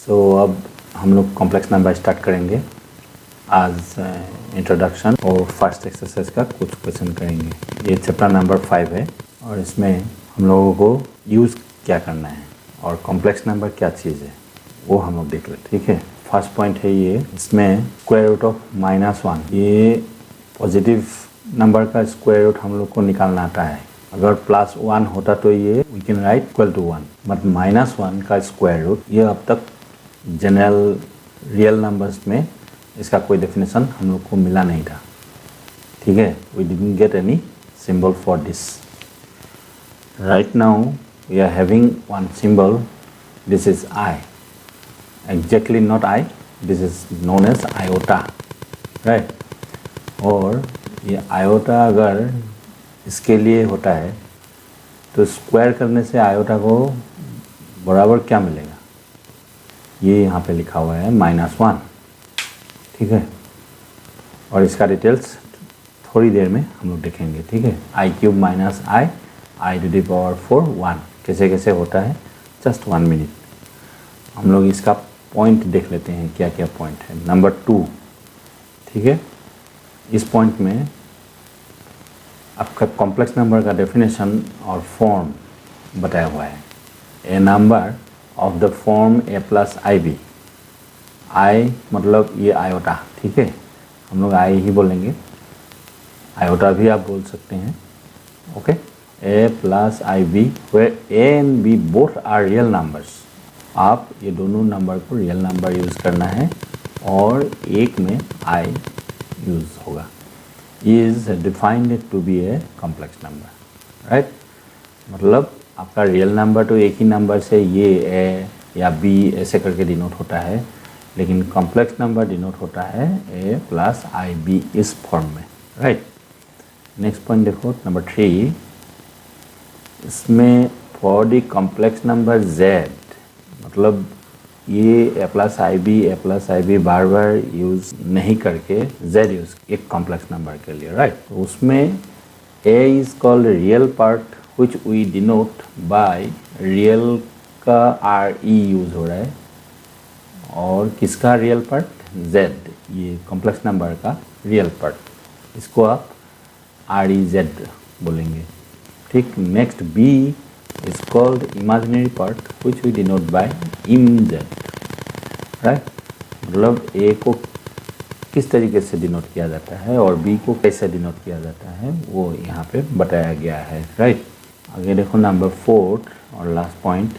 सो अब हम लोग कॉम्प्लेक्स नंबर स्टार्ट करेंगे। आज इंट्रोडक्शन और फर्स्ट एक्सरसाइज का कुछ क्वेश्चन करेंगे। ये चैप्टर नंबर 5 है और इसमें हम लोगों को यूज़ क्या करना है और कॉम्प्लेक्स नंबर क्या चीज़ है वो हम लोग देख लेते। ठीक है, फर्स्ट पॉइंट है ये, इसमें स्क्वायर रूट ऑफ -1, ये पॉजिटिव नंबर का स्क्वायर रूट हम लोग को निकालना आता है। अगर +1 होता तो ये we can write equal to 1, but -1 का स्क्वायर रूट ये अब तक जनरल रियल नंबर्स में इसका कोई डेफिनेशन हम लोग को मिला नहीं था। ठीक है, we didn't get any symbol for this. Right now we are having one symbol, this is i, exactly not i, this is known as iota, right. और ये आयोटा अगर इसके लिए होता है तो स्क्वायर करने से आयोटा को बराबर क्या मिलेगा, ये यहाँ पे लिखा हुआ है -1। ठीक है, और इसका डिटेल्स थोड़ी देर में हम लोग देखेंगे। ठीक है, i³ - i⁴ 1 कैसे कैसे होता है, जस्ट 1 मिनट। हम लोग इसका पॉइंट देख लेते हैं, क्या क्या पॉइंट है। नंबर 2, ठीक है, इस पॉइंट में आपका कॉम्प्लेक्स नंबर का डेफिनेशन और फॉर्म बताया हुआ है। A number of the form a + ib, i मतलब ये आयोटा, ठीक है, हम लोग आई ही बोलेंगे, आयोटा भी आप बोल सकते हैं। Okay, a + ib where a and b both are real numbers। आप ये दोनों नंबर को रियल नंबर यूज़ करना है और एक में i यूज़ होगा। Is defined to be a complex number, right. मतलब आपका रियल नंबर तो एक ही नंबर से ये a या b ऐसे करके डिनोट होता है, लेकिन कॉम्प्लेक्स नंबर डिनोट होता है a + ib इस फॉर्म में, राइट। नेक्स्ट पॉइंट देखो, नंबर 3, इसमें for the complex number z, मतलब ये a + ib बार बार यूज़ नहीं करके z यूज़ एक कॉम्प्लेक्स नंबर के लिए, राइट। तो उसमें a is called real part which we denote by real का re यूज़ हो रहा है, और किसका रियल पार्ट, z, ये कॉम्प्लेक्स नंबर का रियल पार्ट, इसको आप rez बोलेंगे। ठीक, next b is called imaginary part which we denote by imz, right। मतलब a को किस तरीके से डिनोट किया जाता है और b को कैसे डिनोट किया जाता है वो यहाँ पे बताया गया है, राइट। आगे देखो नंबर 4 और लास्ट पॉइंट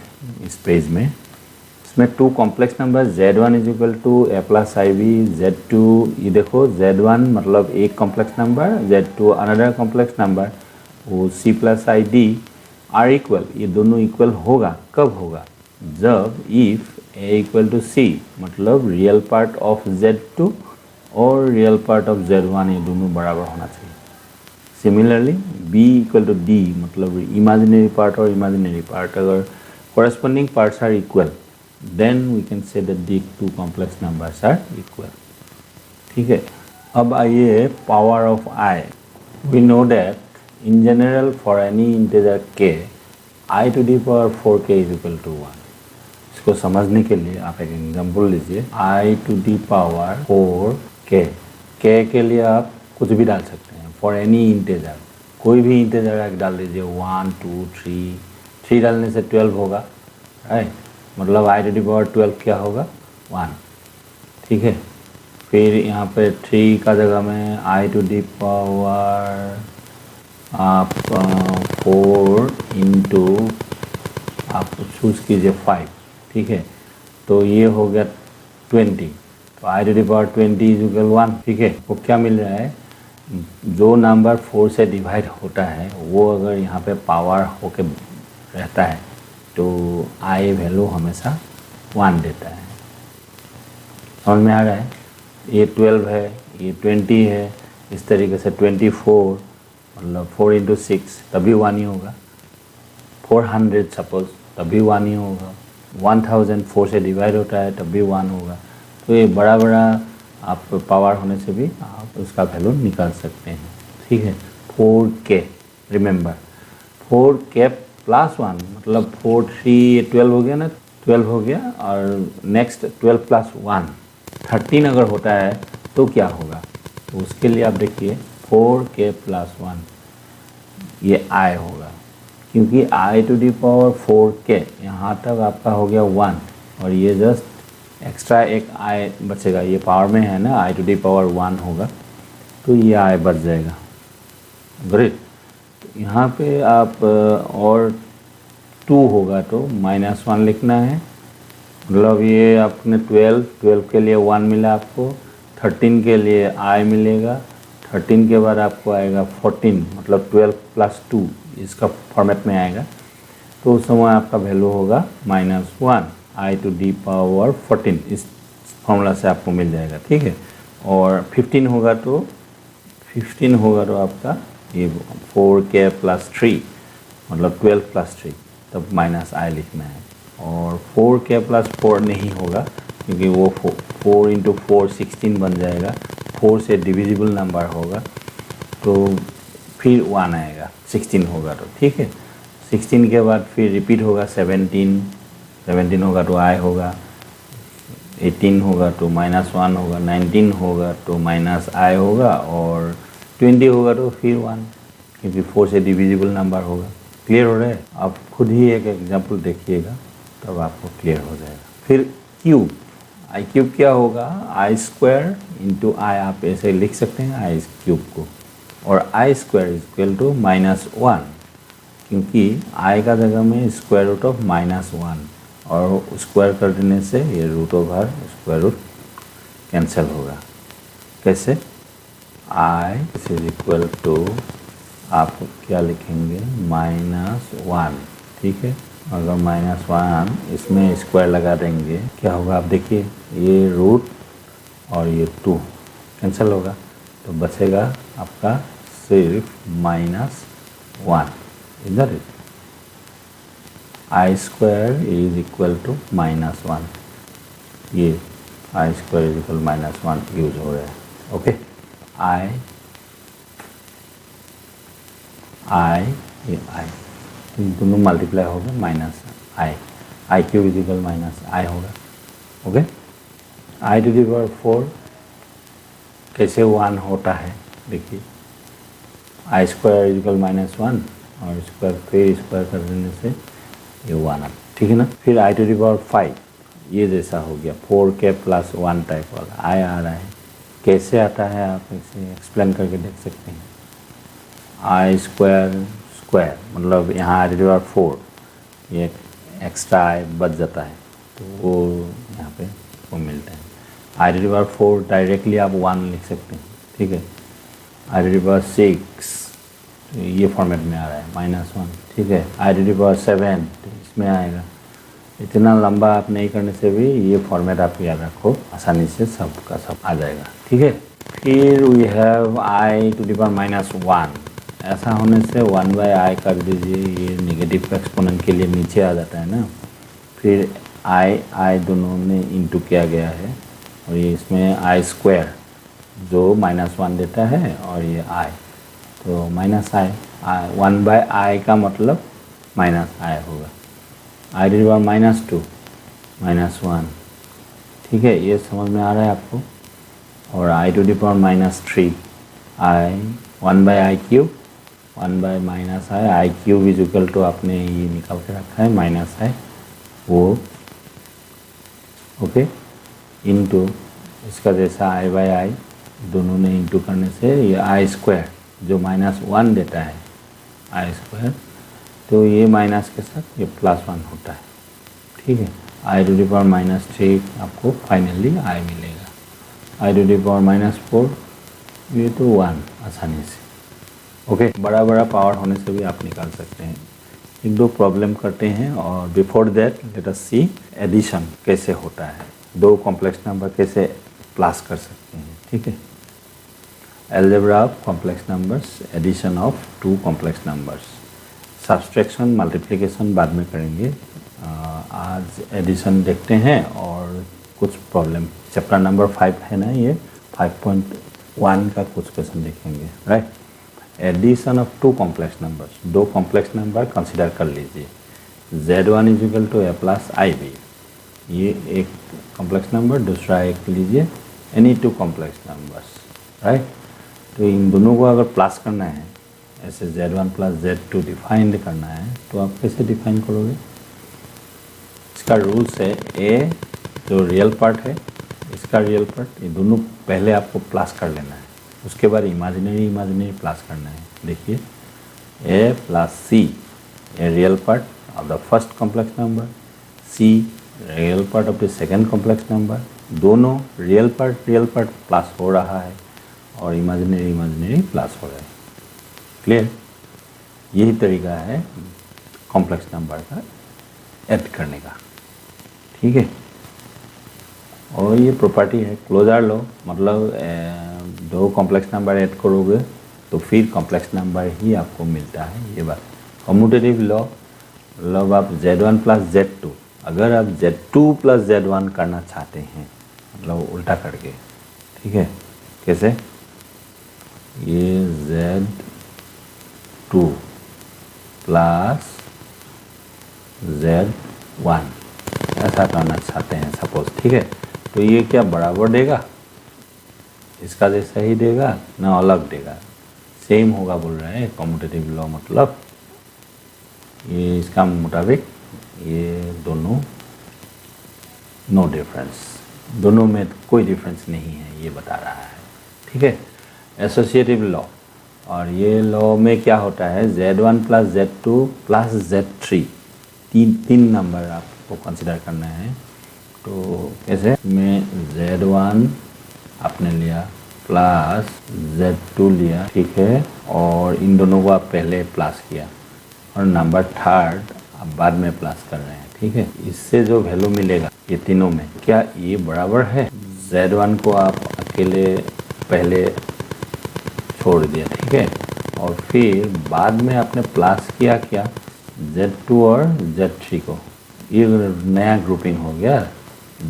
इस पेज में, इसमें 2 complex number z1 = a + ib, z2, ये देखो z1 मतलब एक complex number, z2 another complex number, वो c + id आर इक्वल, ये दोनों इक्वल होगा, कब होगा, जब इफ a = c, मतलब रियल पार्ट ऑफ z2 और रियल पार्ट ऑफ z1 ये दोनों बराबर होना चाहिए। सिमिलरली b = d, मतलब इमेजिनरी पार्ट और इमेजिनरी पार्ट अगर corresponding parts are equal, then we can say that the two complex numbers are equal। ठीक है, अब आइए power of i। we know that in general for any integer k, i⁴k is equal to 1। इसको समझने के लिए आप एक एग्जांपल लीजिए, i⁴k, k के लिए आप कुछ भी डाल सकते हैं, फॉर एनी इंटेजर, कोई भी इंटेजर आप डाल दीजिए, 1 2 3 डालने से 12 होगा, राइट। मतलब i⁴12 क्या होगा, 1। ठीक है, फिर यहाँ पे 3 का जगह में i⁴ आप 4 इंटू आप चूज़ कीजिए 5, ठीक है, तो ये हो गया 20, तो i⁴20 = 1। ठीक है, वो क्या मिल रहा है, जो नंबर 4 से डिवाइड होता है वो अगर यहाँ पे पावर होके रहता है तो i वैल्यू हमेशा 1 देता है। समझ में आ रहा है, ये 12 है, ये 20 है, इस तरीके से 24 मतलब 4 × 6 तभी 1 ही होगा, 400 सपोज तभी 1 ही होगा, 1000 4 से डिवाइड होता है तभी 1 होगा। तो ये बड़ा बड़ा आप पावर होने से भी आप उसका वैल्यू निकाल सकते हैं। ठीक है, 4k, रिमेंबर 4k + 1 मतलब 4 3 12 हो गया ना, 12 हो गया। और नेक्स्ट 12 प्लस 1 13 अगर होता है तो क्या होगा, तो उसके लिए आप देखिए 4k प्लस 1 ये i होगा, क्योंकि i to the power 4k यहाँ तक आपका हो गया 1 और ये जस्ट एक्स्ट्रा एक i बचेगा, ये पावर में है ना, i टू दी पावर 1 होगा तो ये i बच जाएगा। ग्रेट। यहाँ पे आप और 2 होगा तो -1 लिखना है, मतलब ये आपने 12 के लिए 1 मिला आपको, 13 के लिए i मिलेगा, 13 के बाद आपको आएगा 14, मतलब 12 प्लस 2 इसका फॉर्मेट में आएगा, तो उस समय आपका वैल्यू होगा -1 i टू दी पावर 14, इस फॉर्मूला से आपको मिल जाएगा। ठीक है। और 15 होगा तो आपका ये 4k प्लस 3 मतलब 12 प्लस 3, तब -i लिखना है। और 4k प्लस 4 नहीं होगा क्योंकि वो 4 इंटू 4 16 बन जाएगा, 4 से डिविजिबल नंबर होगा तो फिर 1 आएगा, 16 होगा तो। ठीक है। 16 के बाद फिर रिपीट होगा 17 होगा तो i होगा, 18 होगा तो -1 होगा, 19 होगा तो -i होगा, और 20 होगा तो फिर 1, क्योंकि 4 से डिविजिबल नंबर होगा। क्लियर हो रहा है? आप खुद ही एक एग्जांपल देखिएगा तब आपको क्लियर हो जाएगा। फिर क्यूब, आई क्यूब क्या होगा, आई स्क्वायर इंटू आई, आप ऐसे लिख सकते हैं आई क्यूब को, और आई स्क्वायर इज इक्वल टू -1, क्योंकि आई का जगह में स्क्वायर रूट ऑफ -1, और स्क्वायर कर देने से ये root over square root cancel होगा। कैसे, आई इज इक्वल टू आप क्या लिखेंगे -1। ठीक है। अगर -1 इसमें स्क्वायर लगा देंगे क्या होगा, आप देखिए ये रूट और ये 2 कैंसिल होगा, तो बचेगा आपका सिर्फ -1। इधर आई स्क्वायर इज इक्वल टू -1, ये आई स्क्वायर इज इक्वल -1 यूज हो रहा है। ओके। आई ये आई दोनों मल्टीप्लाई होगा -i, i cube is equal -i होगा। Okay. i to the power 4 कैसे 1 होता है, देखिए आई स्क्वायर इज इक्वल -1 और स्क्वायर फिर स्क्वायर कर देने से ये 1 अब। ठीक है ना। फिर i टू दी पावर 5 ये जैसा हो गया 4k प्लस 1 टाइप वाला i आ रहा है। कैसे आता है आप इसे एक्सप्लेन करके देख सकते हैं। आई स्क्वायर मतलब यहाँ आई टू दी पावर 4 ये एक्स्ट्रा आई बच जाता है, तो वो यहाँ पे वो मिलता है। आई टू दी पावर 4 डायरेक्टली आप 1 लिख सकते हैं। ठीक है। आई टू दी पावर 6 तो ये फॉर्मेट में आ रहा है -1। ठीक है। आई टू दी पावर 7 तो इसमें आएगा। इतना लंबा आप नहीं करने से भी ये फॉर्मेट आप याद रखो, आसानी से सब का सब आ जाएगा। ठीक है। फिर we have i to the power -1, ऐसा होने से 1/i कर दीजिए, ये नेगेटिव एक्सपोनेंट के लिए नीचे आ जाता है ना। फिर आई दोनों में इंटू किया गया है, और ये इसमें आई स्क्वायर जो -1 देता है, और ये i तो -i 1/i का मतलब -i होगा। आई टू दी पावर -2 -1। ठीक है। ये समझ में आ रहा है आपको। और i to the power -3 i 1/i cube 1/-i, i cube is equal to आपने ये निकाल के रखा है -i वो। ओके। इनटू इसका जैसा i/i दोनों ने इंटू करने से ये आई स्क्वायर जो -1 देता है आई स्क्वायर, तो ये माइनस के साथ ये +1 होता है। ठीक है। आई टू दी पावर -3 आपको फाइनली i मिलेगा। आई टू दी पावर -4 ये तो 1 आसानी से। ओके। बड़ा पावर होने से भी आप निकाल सकते हैं। एक दो प्रॉब्लम करते हैं, और before that let us see addition कैसे होता है, दो कॉम्प्लेक्स नंबर कैसे प्लस कर सकते हैं। ठीक है। Algebra of complex numbers, addition of 2 complex numbers, subtraction multiplication बाद में करेंगे। आज एडिशन देखते हैं और कुछ प्रॉब्लम। चैप्टर नंबर 5 है ना, ये 5.1 का कुछ क्वेश्चन देखेंगे। Right. Addition of 2 complex numbers, 2 complex number consider कर लीजिए। Z1 is equal to a plus IB, ये एक कॉम्प्लेक्स नंबर, दूसरा एक लीजिए any two complex numbers, right. तो इन दोनों को अगर प्लस करना है, ऐसे Z1 प्लस Z2 डिफाइंड करना है, तो आप कैसे डिफाइन करोगे? इसका रूल्स है ए जो रियल पार्ट है, इसका रियल पार्ट, ये दोनों पहले आपको प्लस कर लेना है, उसके बाद इमेजिनरी प्लस करना है। देखिए a plus c, a real part of the first complex number, c real part of the second complex number, दोनों रियल पार्ट प्लस हो रहा है और इमेजिनरी प्लस हो रहा है। क्लियर? यही तरीका है कॉम्प्लेक्स नंबर का ऐड करने का, ठीक है। और ये प्रॉपर्टी है क्लोजर लॉ, मतलब दो कॉम्प्लेक्स नंबर ऐड करोगे तो फिर कॉम्प्लेक्स नंबर ही आपको मिलता है, ये बात। कम्यूटेटिव लॉ मतलब आप Z1 प्लस Z2, अगर आप Z2 प्लस Z1 करना चाहते हैं, मतलब उल्टा करके, ठीक है। कैसे? ये Z2 प्लस Z1 ऐसा करना चाहते हैं सपोज, ठीक है। तो ये क्या बराबर देगा? इसका जैसा ही देगा ना, अलग देगा? सेम होगा बोल रहे हैं कम्यूटेटिव लॉ, मतलब ये इसका मुताबिक ये दोनों नो डिफरेंस, दोनों में कोई डिफरेंस नहीं है, ये बता रहा है, ठीक है। एसोसिएटिव लॉ, और ये लॉ में क्या होता है, Z1 plus Z2 plus Z3, तीन नंबर आपको कंसिडर करना है। तो कैसे में Z1 आपने लिया प्लस Z2 लिया, ठीक है, और इन दोनों को आप पहले प्लस किया और नंबर थर्ड आप बाद में प्लस कर रहे हैं, ठीक है। इससे जो वैल्यू मिलेगा ये तीनों में, क्या ये बराबर है? Z1 को आप अकेले पहले छोड़ दिया, ठीक है, और फिर बाद में आपने प्लस किया क्या, Z2 और Z3 को, ये नया ग्रुपिंग हो गया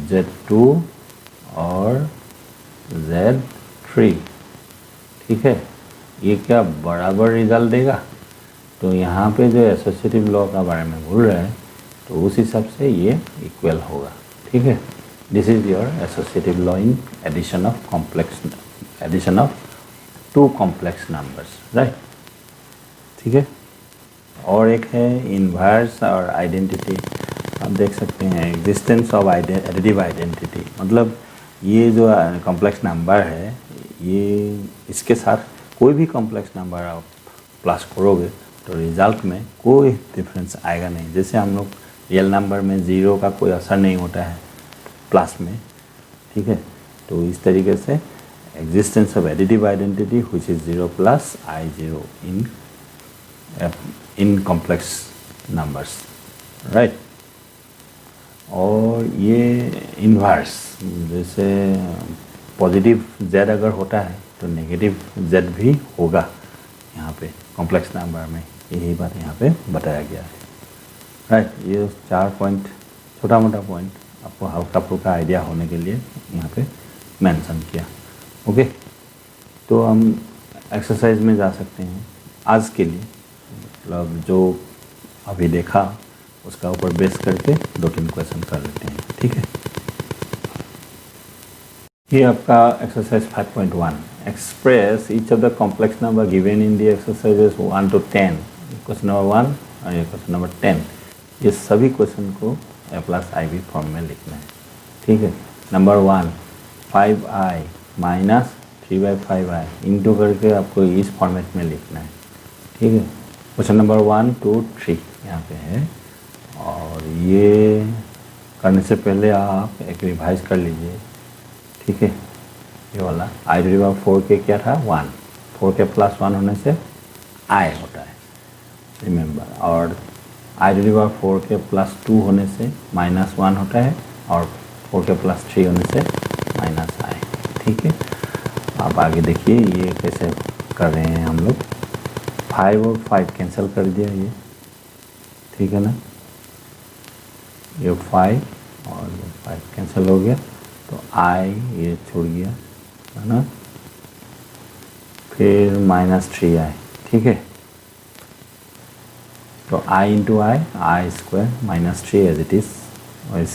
Z2 और Z3, ठीक है। ये क्या बराबर रिजल्ट देगा? तो यहाँ पे जो एसोसिएटिव लॉ का बारे में बोल रहे हैं, तो उस हिसाब से ये इक्वल होगा, ठीक है। This is your associative law in addition of two complex numbers, right, ठीक है। और एक है इन्वर्स और आइडेंटिटी। आप देख सकते हैं एग्जिस्टेंस ऑफ एडिटिव आइडेंटिटी, मतलब ये जो कॉम्प्लेक्स नंबर है, ये इसके साथ कोई भी कॉम्प्लेक्स नंबर आप प्लस करोगे तो रिजल्ट में कोई डिफरेंस आएगा नहीं। जैसे हम लोग रियल नंबर में ज़ीरो का कोई असर नहीं होता है प्लस में, ठीक है। तो इस तरीके से existence of additive identity which is 0 plus I0 in complex numbers, right. और ये इन्वर्स, जैसे पॉजिटिव Z अगर होता है तो नेगेटिव Z भी होगा यहाँ पे कॉम्प्लेक्स नंबर में, यही बात यहाँ पे बताया गया है, राइट। ये 4 पॉइंट, छोटा मोटा पॉइंट आपको हल्का फुल्का आइडिया होने के लिए यहाँ पे मेंशन किया, ओके। तो हम एक्सरसाइज में जा सकते हैं आज के लिए, मतलब जो अभी देखा उसका ऊपर बेस करके 2-3 क्वेश्चन कर लेते हैं, ठीक है। ये आपका exercise 5.1, express each of the complex number given in the exercises 1 to 10, question number 1 और ये क्वेश्चन नंबर 10, ये सभी क्वेश्चन को A प्लस IB फॉर्म में लिखना है, ठीक है। Number 1 5I minus 3/5I into करके आपको इस फॉर्मेट में लिखना है, ठीक है। क्वेश्चन नंबर 1, 2, 3 यहाँ पे है, और ये करने से पहले आप एक रिवाइज कर लीजिए, ठीक है। ये वाला I⁴ के क्या था 1, 4 के प्लस 1 होने से I होता है, रिमेंबर, और I⁴ के प्लस 2 होने से -1 होता है, और 4 के प्लस 3 होने से -I, ठीक है। आप आगे देखिए ये कैसे कर रहे हैं हम लोग। 5 और 5 कैंसिल कर दिया ये, ठीक है ना, ये 5 और ये 5 कैंसिल हो गया, तो I ये छोड़ गया, है ना, फिर -3I, ठीक है। तो I into I, I² -3 as it is, और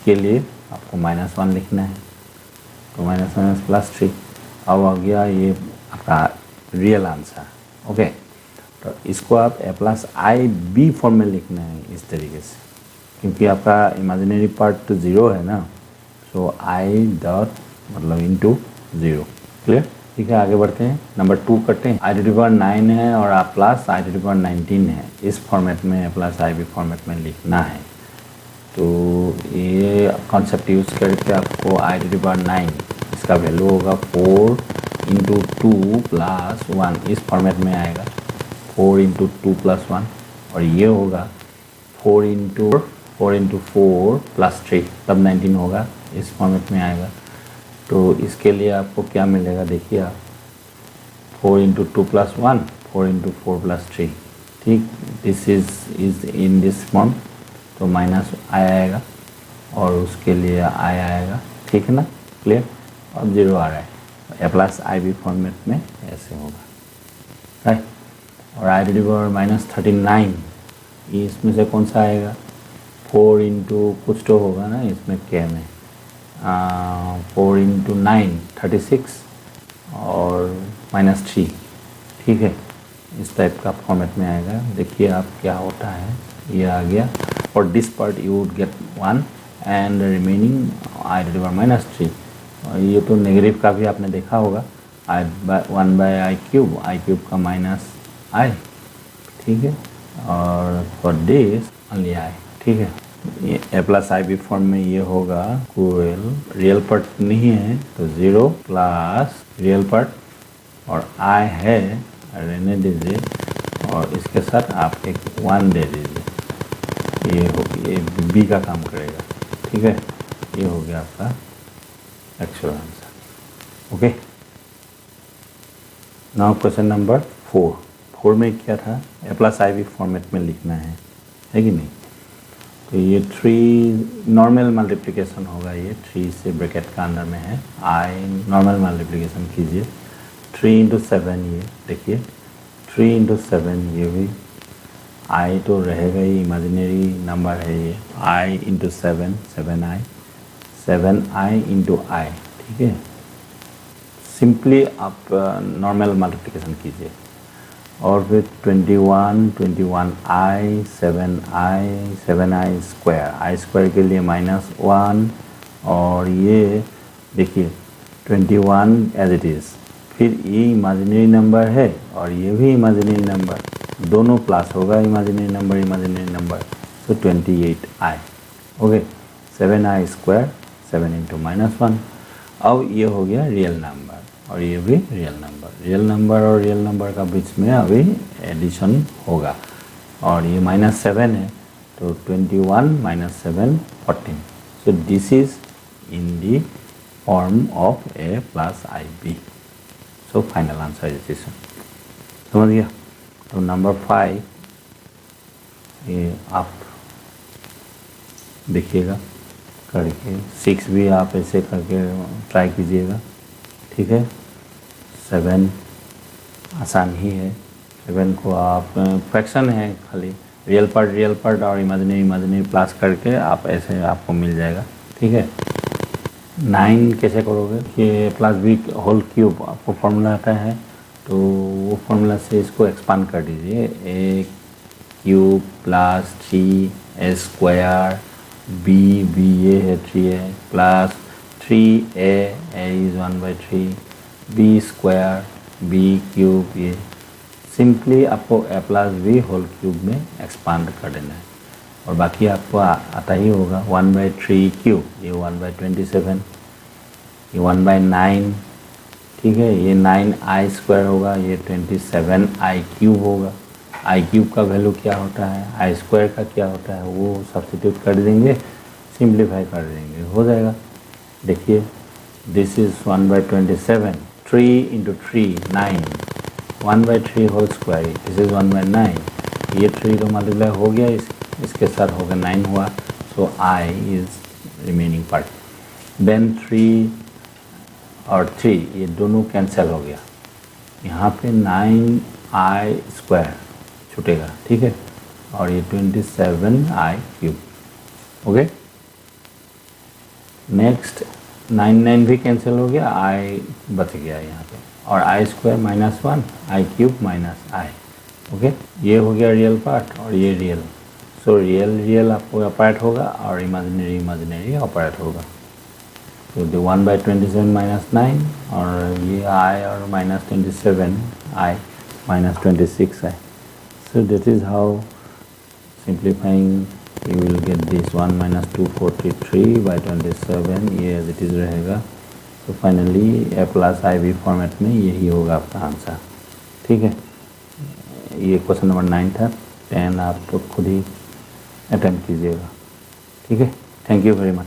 इसके लिए आपको -1 लिखना है, तो -1 प्लस 3। अब आ गया ये आपका रियल आंसर। ओके, तो इसको आप a plus i b form में लिखना है इस तरीके से, क्योंकि आपका इमेजिनरी पार्ट तो 0 है ना, सो आई डॉट मतलब इंटू 0। क्लियर? ठीक है, आगे बढ़ते हैं। नंबर 2 करते हैं। i⁻9 है और आप प्लस i⁻19 है, इस फॉर्मेट में प्लस आई बी फॉर्मेट में लिखना है। तो ये कॉन्सेप्ट यूज़ करके आपको i⁻9 इसका वैल्यू होगा 4 इंटू 2 प्लस 1, इस फॉर्मेट में आएगा 4 इंटू 2 प्लस 1, और ये होगा 4 इंटू 4 प्लस 3, तब 19 होगा, इस फॉर्मेट में आएगा। तो इसके लिए आपको क्या मिलेगा, देखिए आप 4 इंटू 2 प्लस 1, 4 इंटू 4 प्लस 3, ठीक, this is in this form, तो माइनस आई आएगा और उसके लिए आई आएगा, ठीक है ना, क्लियर। अब 0 आ रहा है, ए प्लस आई बी फॉर्मेट में ऐसे होगा, राइट। और i⁻39 इसमें से कौन सा आएगा, 4 इंटू कुछ तो होगा ना इसमें के में, 4 इंटू 9 36 और -3, ठीक है, इस टाइप का फॉर्मेट में आएगा। देखिए आप क्या होता है, ये आ गया, और this part you would get 1 and remaining i⁻3। और ये तो नेगेटिव का भी आपने देखा होगा, 1/i³ का माइनस i, ठीक है, और फॉर दिस ओनली i, ठीक है। ये ए प्लस आई बी फॉर्म में ये होगा, रियल पार्ट नहीं है तो 0 प्लस रियल पार्ट और i है, रहने दीजिए, और इसके साथ आप एक 1 दे दीजिए, ये बी का काम करेगा, ठीक है। ये हो गया आपका actual answer. Okay, now question number 4 में क्या था, ए प्लस आई बी फॉर्मेट में लिखना है कि नहीं। तो ये 3 नॉर्मल मल्टीप्लिकेशन होगा, ये 3 से ब्रैकेट का अंदर में है, i नॉर्मल मल्टीप्लिकेशन कीजिए, 3 इंटू 7, ये देखिए 3 इंटू 7, ये भी i तो रहेगा ही, इमेजिनरी नंबर है ये, i into 7 7i, 7i into i, ठीक है। सिंपली आप नॉर्मल मल्टीप्लिकेशन कीजिए, और फिर 21i 7i square, i square के लिए -1, और ये देखिए 21 एज इट इज़, फिर ये इमेजिनरी नंबर है और ये भी इमेजिनरी नंबर, दोनों प्लस होगा, इमेजिनरी नंबर, तो 28i, okay, 7i square 7 into -1। अब ये हो गया रियल नंबर, और ये भी रियल नंबर और रियल नंबर का बीच में अभी एडिशन होगा, और ये -7 है, तो 21 - 7 14। So this is in the form of a plus i b. So final answer is this, समझ गया। तो नंबर 5 ये आप देखिएगा करके, 6 भी आप ऐसे करके ट्राई कीजिएगा, ठीक है। 7 आसान ही है, 7 को आप फ्रैक्शन है खाली, रियल पार्ट और इमेजिनरी प्लस करके आप ऐसे आपको मिल जाएगा, ठीक है। 9 कैसे करोगे कि प्लस बी होल क्यूब आपको फॉर्मूला आता है, तो वो फॉर्मूला से इसको एक्सपांड कर दीजिए, a cube plus 3 square b ये है 3 है, plus 3a is 1/3, b square b cube, ये सिंपली आपको a plus b whole cube में एक्सपांड कर देना है, और बाकी आपको आता ही होगा 1/3 क्यूब, ये 1/27, ये 1/9, ठीक है, ये 9i स्क्वायर होगा, ये 27i क्यूब होगा। आई क्यूब का वैल्यू क्या होता है, आई स्क्वायर का क्या होता है, वो सब्स्टिट्यूट कर देंगे, सिंप्लीफाई कर देंगे, हो जाएगा। देखिए this is 1/27, 3 into 3 9, 1/3 whole square, this is 1/9, ये 3 तो मल्टीप्लाई हो गया, इसके साथ होगा 9 हुआ, सो I is remaining part. Then 3 और 3 ये दोनों कैंसिल हो गया, यहाँ पे 9i स्क्वायर छूटेगा, ठीक है, और ये 27i क्यूब, ओके। नेक्स्ट 9 भी कैंसिल हो गया, आई बच गया यहाँ पे, और आई स्क्वायर माइनस 1, आई क्यूब माइनस आई। ओके, ये हो गया रियल पार्ट और ये रियल। सो रियल रियल आपको ऑपरेट होगा और इमेजिनरी इमेजिनरी ऑपरेट होगा। तो द 1/27 माइनस 9 और ये आई और minus 27 I minus 26 I. So that is how simplifying you will get this 1 minus 243/27, ये as it is रहेगा। तो finally a plus i b format में यही होगा आपका आंसर। ठीक है, ये क्वेश्चन नंबर 9 था। 10 आप तो खुद ही अटेम्प्ट कीजिएगा। ठीक है, थैंक यू वेरी मच।